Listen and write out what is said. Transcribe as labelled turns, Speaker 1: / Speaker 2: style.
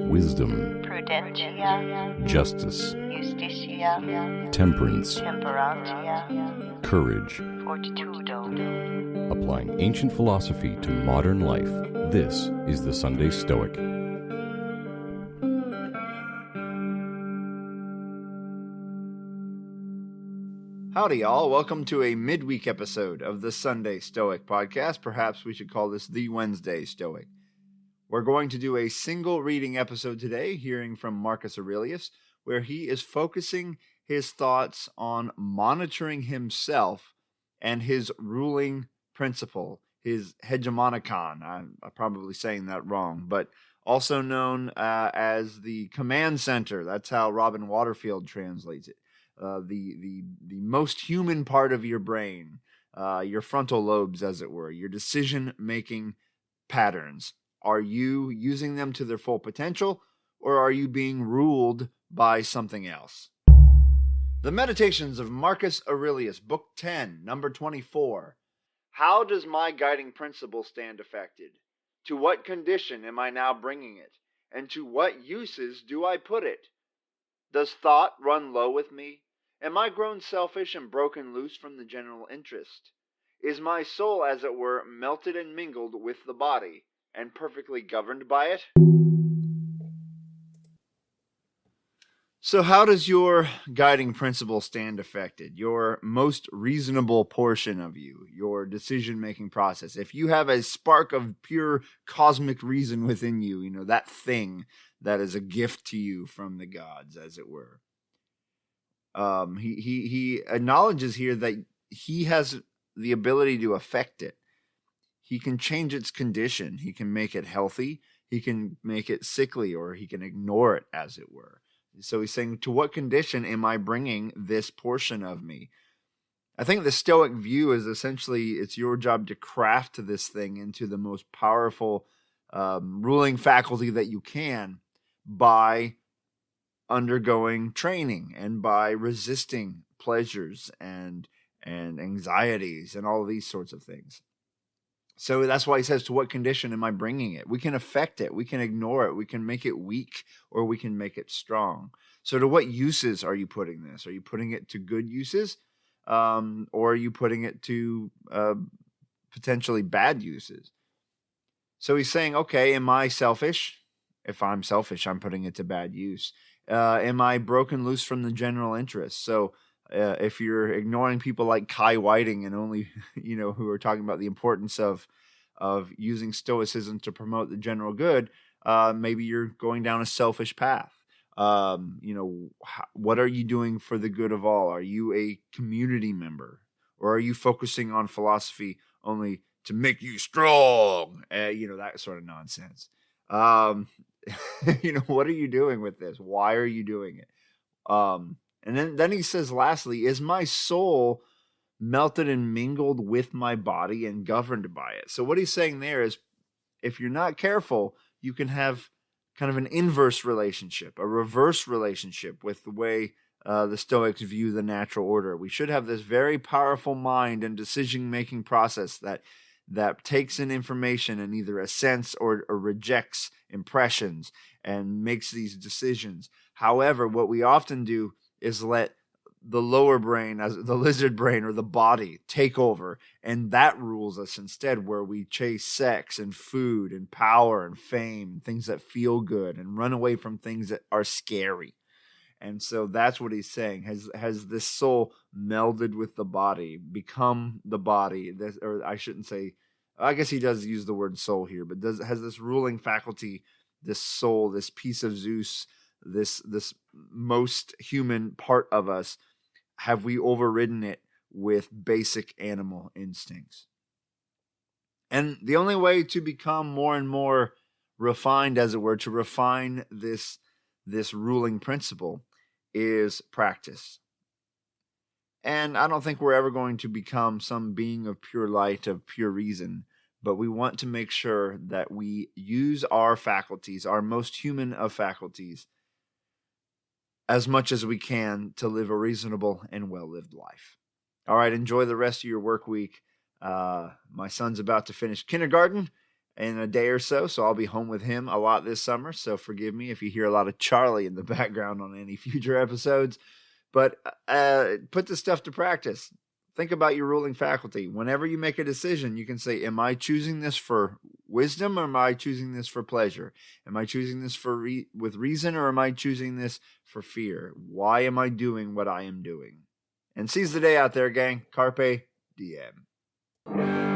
Speaker 1: wisdom,
Speaker 2: prudentia,
Speaker 1: justice,
Speaker 2: justitia,
Speaker 1: temperance,
Speaker 2: temperantia,
Speaker 1: courage.
Speaker 2: fortitudo.
Speaker 1: Applying ancient philosophy to modern life, this is the Sunday Stoic.
Speaker 3: Howdy, y'all. Welcome to a midweek episode of the Sunday Stoic podcast. Perhaps we should call this the Wednesday Stoic. We're going to do a single reading episode today, hearing from Marcus Aurelius, where he is focusing his thoughts on monitoring himself and his ruling principle, his hegemonicon. I'm probably saying that wrong, but also known as the command center. That's how Robin Waterfield translates it. The most human part of your brain, your frontal lobes, as it were, your decision-making patterns. Are you using them to their full potential, or are you being ruled by something else? The Meditations of Marcus Aurelius, Book 10, number 24. How does my guiding principle stand affected? To what condition am I now bringing it? And to what uses do I put it? Does thought run low with me? Am I grown selfish and broken loose from the general interest? Is my soul, as it were, melted and mingled with the body, and perfectly governed by it? So how does your guiding principle stand affected? Your most reasonable portion of you, your decision-making process. If you have a spark of pure cosmic reason within you, that thing that is a gift to you from the gods, as it were. He acknowledges here that he has the ability to affect it. He can change its condition. He can make it healthy. He can make it sickly, or he can ignore it, as it were. So he's saying, to what condition am I bringing this portion of me? I think the Stoic view is essentially it's your job to craft this thing into the most powerful ruling faculty that you can by undergoing training and by resisting pleasures and anxieties and all of these sorts of things. So that's why he says, to what condition am I bringing it? We can affect it. We can ignore it. We can make it weak, or we can make it strong. So to what uses are you putting this? Are you putting it to good uses? Or are you putting it to potentially bad uses? So he's saying, okay, am I selfish? If I'm selfish, I'm putting it to bad use. Am I broken loose from the general interest? So if you're ignoring people like Kai Whiting and only, who are talking about the importance of using Stoicism to promote the general good, maybe you're going down a selfish path. What are you doing for the good of all? Are you a community member, or are you focusing on philosophy only to make you strong? That sort of nonsense. What are you doing with this? Why are you doing it? And then he says, lastly, is my soul melted and mingled with my body and governed by it? So what he's saying there is, if you're not careful, you can have kind of an inverse relationship, a reverse relationship with the way the Stoics view the natural order. We should have this very powerful mind and decision-making process that takes in information and either assents or rejects impressions and makes these decisions. However, what we often do is let the lower brain, as the lizard brain or the body, take over, and that rules us instead, where we chase sex and food and power and fame and things that feel good and run away from things that are scary. And so that's what he's saying. Has this soul melded with the body, become the body? Or I shouldn't say, I guess he does use the word soul here, but has this ruling faculty, this soul, this piece of Zeus, this most human part of us, have we overridden it with basic animal instincts? And the only way to become more and more refined, as it were, to refine this ruling principle, is practice. And I don't think we're ever going to become some being of pure light, of pure reason, but we want to make sure that we use our faculties, our most human of faculties, as much as we can to live a reasonable and well-lived life. All right, enjoy the rest of your work week. My son's about to finish kindergarten, in a day or so. So I'll be home with him a lot this summer. So forgive me if you hear a lot of Charlie in the background on any future episodes. But put this stuff to practice. Think about your ruling faculty. Whenever you make a decision, you can say, am I choosing this for wisdom or am I choosing this for pleasure? Am I choosing this for with reason or am I choosing this for fear? Why am I doing what I am doing? And seize the day out there, gang. Carpe diem.